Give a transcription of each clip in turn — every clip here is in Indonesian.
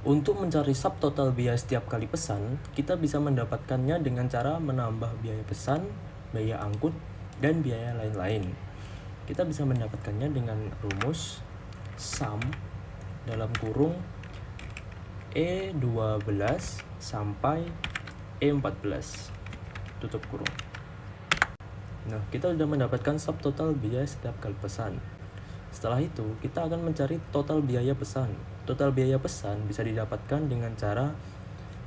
Untuk mencari subtotal biaya setiap kali pesan, kita bisa mendapatkannya dengan cara menambah biaya pesan, biaya angkut, dan biaya lain-lain. Kita bisa mendapatkannya dengan rumus sum dalam kurung E12 sampai E14 tutup kurung. Nah, kita sudah mendapatkan subtotal biaya setiap kali pesan. Setelah itu, kita akan mencari total biaya pesan. Total biaya pesan bisa didapatkan dengan cara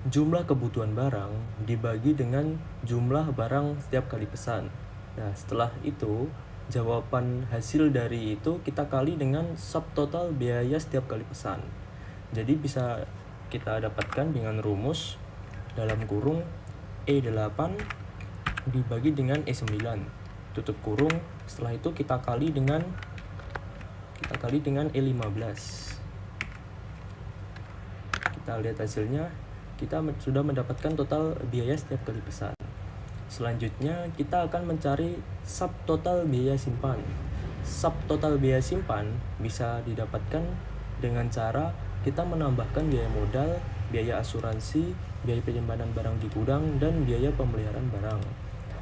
jumlah kebutuhan barang dibagi dengan jumlah barang setiap kali pesan. Nah, setelah itu, jawaban hasil dari itu kita kali dengan subtotal biaya setiap kali pesan. Jadi bisa kita dapatkan dengan rumus dalam kurung E8 dibagi dengan E9 tutup kurung. Setelah itu kita kali dengan E15. Kita lihat hasilnya, kita sudah mendapatkan total biaya setiap kali pesan. Selanjutnya kita akan mencari subtotal biaya simpan. Subtotal biaya simpan bisa didapatkan dengan cara kita menambahkan biaya modal, biaya asuransi, biaya penyimpanan barang di gudang, dan biaya pemeliharaan barang.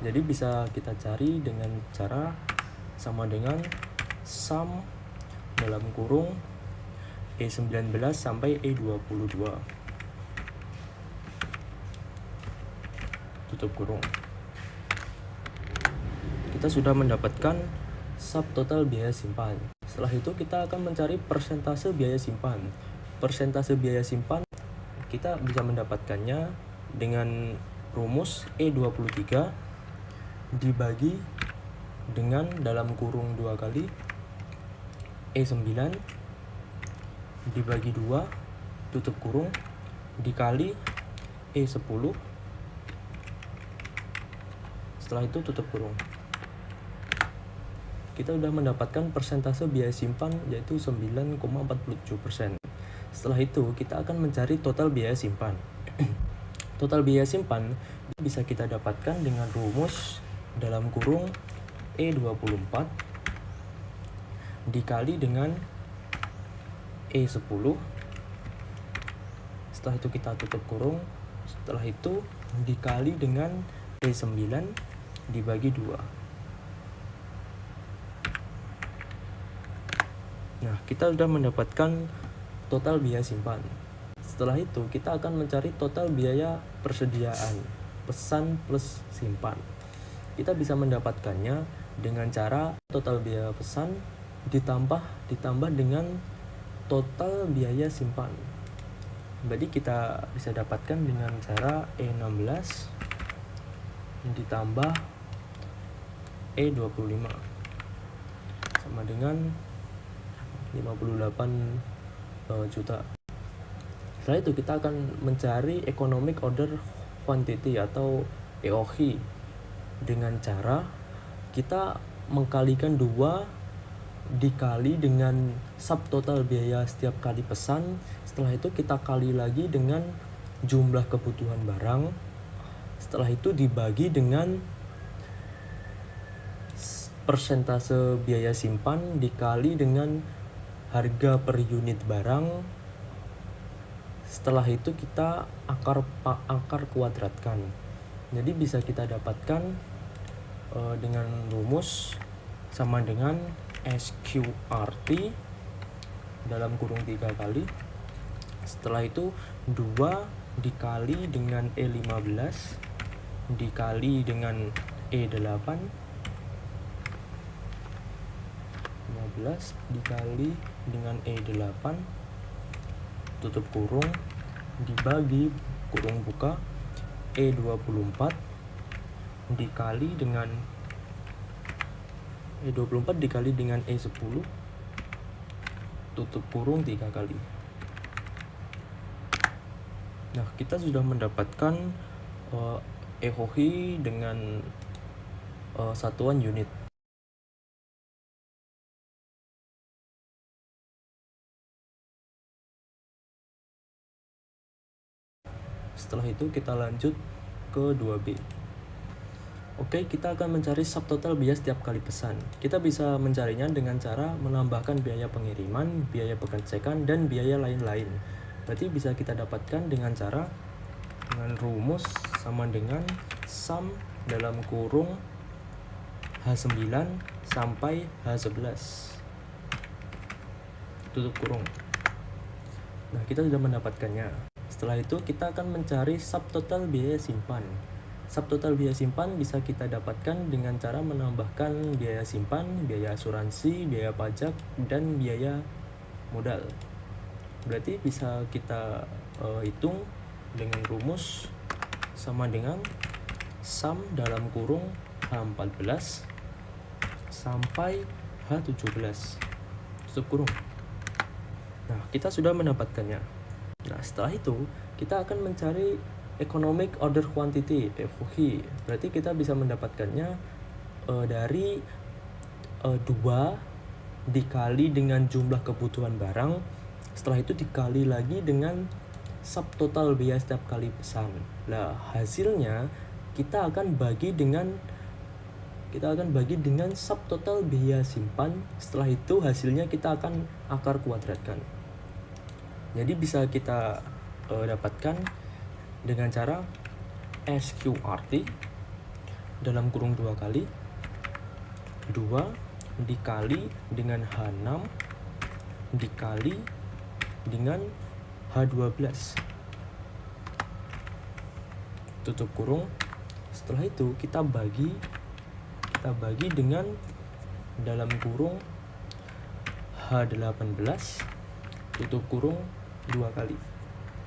Jadi bisa kita cari dengan cara sama dengan sum dalam kurung E19 sampai E22 tutup kurung. Kita sudah mendapatkan subtotal biaya simpan. Setelah itu kita akan mencari persentase biaya simpan. Persentase biaya simpan kita bisa mendapatkannya dengan rumus E23 dibagi dengan dalam kurung 2 kali E9 dibagi 2 tutup kurung dikali E10. Setelah itu tutup kurung. Kita sudah mendapatkan persentase biaya simpan yaitu 9,47%. Setelah itu kita akan mencari total biaya simpan. Total biaya simpan bisa kita dapatkan dengan rumus dalam kurung E24 dikali dengan E10. Setelah itu kita tutup kurung. Setelah itu dikali dengan E9 dibagi 2. Nah, kita sudah mendapatkan total biaya simpan. Setelah itu kita akan mencari total biaya persediaan pesan plus simpan. Kita bisa mendapatkannya dengan cara total biaya pesan ditambah dengan total biaya simpan. Jadi kita bisa dapatkan dengan cara E16 ditambah E25 sama dengan 58 juta. Setelah itu kita akan mencari economic order quantity atau EOQ dengan cara kita mengkalikan 2 dikali dengan subtotal biaya setiap kali pesan. Setelah itu kita kali lagi dengan jumlah kebutuhan barang. Setelah itu dibagi dengan persentase biaya simpan dikali dengan harga per unit barang. Setelah itu kita akar kuadratkan. Jadi bisa kita dapatkan dengan rumus sama dengan SQRT dalam kurung 3 kali. Setelah itu 2 dikali dengan E15 dikali dengan E8 15 dikali dengan E8 tutup kurung dibagi kurung buka E24 dikali dengan E24 dikali dengan E10 tutup kurung 3 kali. Nah, kita sudah mendapatkan EOQ dengan satuan unit. Setelah itu kita lanjut ke 2B. Oke, kita akan mencari subtotal biaya setiap kali pesan. Kita bisa mencarinya dengan cara menambahkan biaya pengiriman, biaya pengecekan, dan biaya lain-lain. Berarti bisa kita dapatkan dengan cara dengan rumus sama dengan sum dalam kurung H9 sampai H11 tutup kurung. Nah, kita sudah mendapatkannya. Setelah itu kita akan mencari subtotal biaya simpan. Subtotal biaya simpan bisa kita dapatkan dengan cara menambahkan biaya simpan, biaya asuransi, biaya pajak, dan biaya modal. Berarti bisa kita hitung dengan rumus sama dengan sum dalam kurung H14 sampai H17 tutup kurung. Nah, kita sudah mendapatkannya. Nah, setelah itu kita akan mencari economic order quantity (EOQ). Berarti kita bisa mendapatkannya dari 2 dikali dengan jumlah kebutuhan barang. Setelah itu dikali lagi dengan subtotal biaya setiap kali pesan. Nah, hasilnya kita akan bagi dengan subtotal biaya simpan. Setelah itu hasilnya kita akan akar kuadratkan. Jadi bisa kita dapatkan dengan cara SQRT dalam kurung 2 kali 2 dikali dengan H6 dikali dengan H12 tutup kurung. Setelah itu kita bagi dengan dalam kurung H18 tutup kurung 2 kali.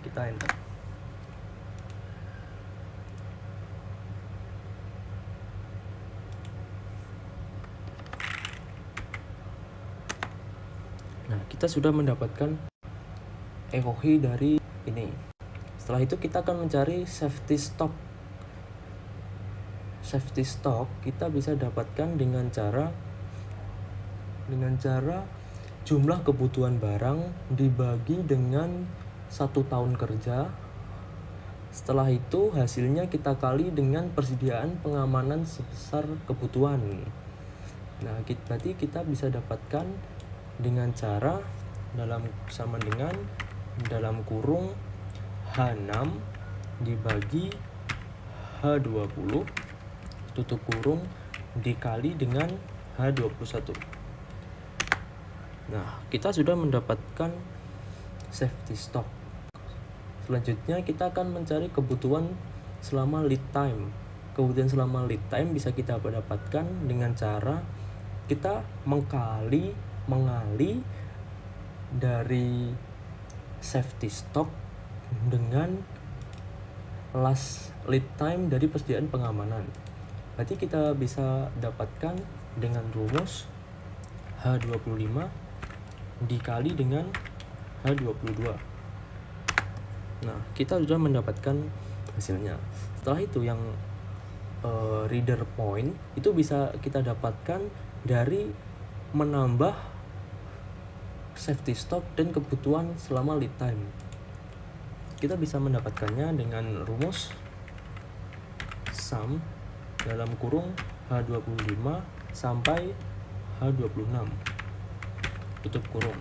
Kita enter. Nah, kita sudah mendapatkan EOQ dari ini. Setelah itu kita akan mencari safety stock. Safety stock kita bisa dapatkan dengan cara jumlah kebutuhan barang dibagi dengan 1 tahun kerja. Setelah itu hasilnya kita kali dengan persediaan pengamanan sebesar kebutuhan. Nah, berarti kita bisa dapatkan dengan cara sama dengan dalam kurung H6 dibagi H20 tutup kurung dikali dengan H21. Nah, kita sudah mendapatkan safety stock. Selanjutnya kita akan mencari kebutuhan selama lead time. Kebutuhan selama lead time bisa kita dapatkan dengan cara kita mengali dari safety stock dengan last lead time dari persediaan pengamanan. Berarti kita bisa dapatkan dengan rumus H25 dikali dengan H22. Nah, kita sudah mendapatkan hasilnya. Setelah itu yang reader point itu bisa kita dapatkan dari menambah safety stock dan kebutuhan selama lead time. Kita bisa mendapatkannya dengan rumus sum dalam kurung H25 sampai H26 tutup kurung.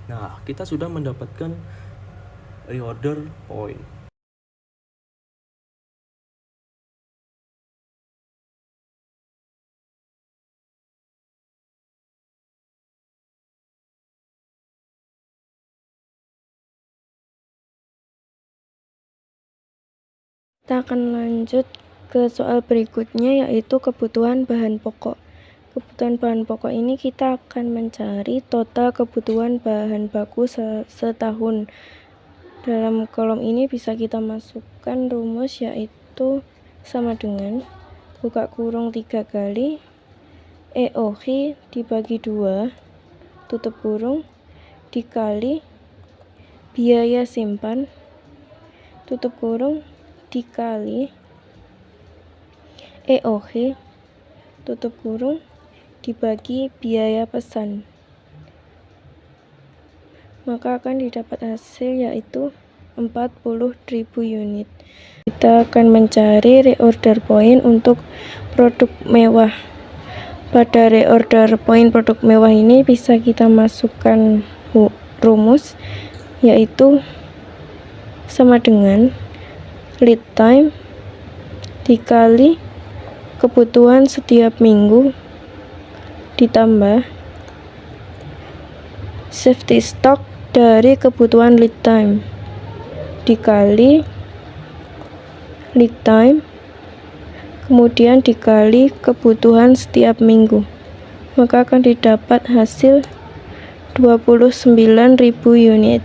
Nah, kita sudah mendapatkan reorder point. Kita akan lanjut ke soal berikutnya, yaitu kebutuhan bahan pokok. Kebutuhan bahan pokok ini kita akan mencari total kebutuhan bahan baku setahun. Dalam kolom ini bisa kita masukkan rumus, yaitu sama dengan buka kurung 3 kali EOQ dibagi 2 tutup kurung dikali biaya simpan tutup kurung dikali EOQ tutup kurung dibagi biaya pesan, maka akan didapat hasil yaitu 40.000 unit. Kita akan mencari reorder point untuk produk mewah. Pada reorder point produk mewah ini bisa kita masukkan rumus, yaitu sama dengan lead time dikali kebutuhan setiap minggu ditambah safety stock dari kebutuhan lead time dikali lead time kemudian dikali kebutuhan setiap minggu, maka akan didapat hasil 29.000 unit.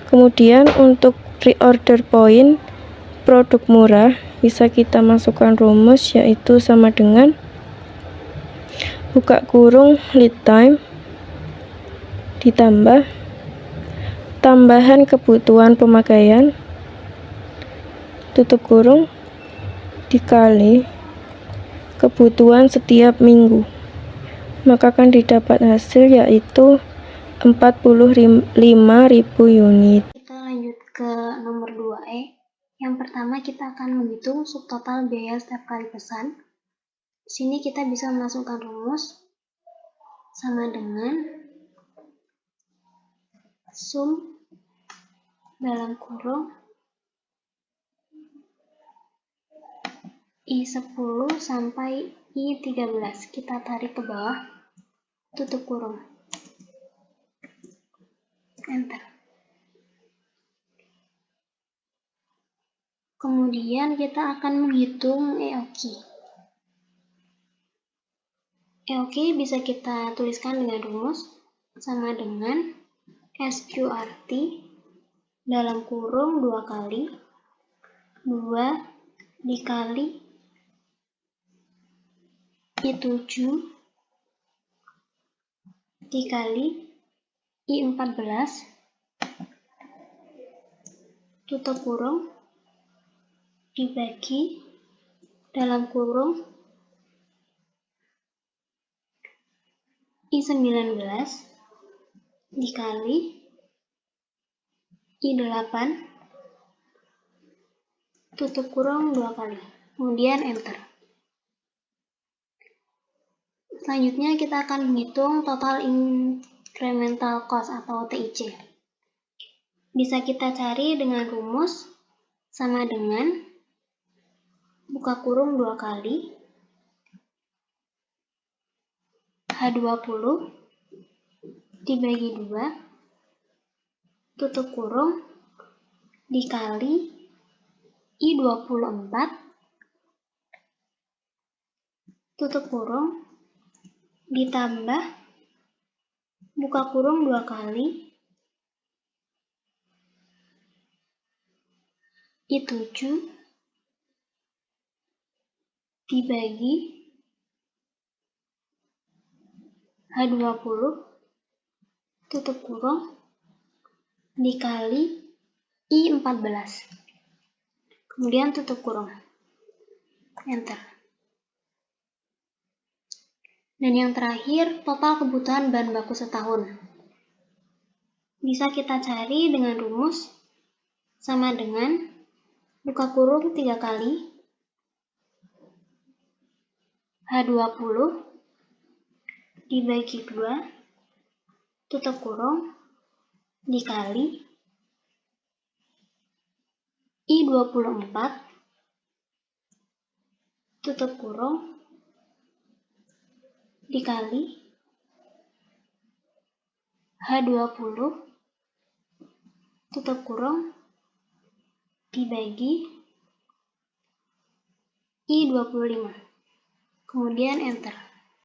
Kemudian untuk reorder point produk murah bisa kita masukkan rumus, yaitu sama dengan buka kurung lead time ditambah tambahan kebutuhan pemakaian tutup kurung dikali kebutuhan setiap minggu, maka akan didapat hasil yaitu 45.000 unit. Kita lanjut ke nomor 2E. Yang pertama kita akan menghitung subtotal biaya setiap kali pesan. Di sini kita bisa memasukkan rumus sama dengan sum dalam kurung I10 sampai I13. Kita tarik ke bawah, tutup kurung, enter. Kemudian kita akan menghitung EOQ. EOQ bisa kita tuliskan dengan rumus sama dengan SQRT dalam kurung 2 kali 2 dikali I7 dikali I14 tutup kurung dibagi dalam kurung I19 dikali I8 tutup kurung 2 kali, kemudian enter. Selanjutnya kita akan menghitung total incremental cost atau TIC. Bisa kita cari dengan rumus sama dengan buka kurung 2 kali H20 dibagi 2 tutup kurung dikali I24 tutup kurung ditambah buka kurung 2 kali I7 dibagi H20 tutup kurung dikali I14, kemudian tutup kurung, enter. Dan yang terakhir, total kebutuhan bahan baku setahun. Bisa kita cari dengan rumus sama dengan buka kurung 3 kali H20 dibagi 2 tutup kurung dikali I24 tutup kurung dikali H20 tutup kurung dibagi I25, kemudian enter.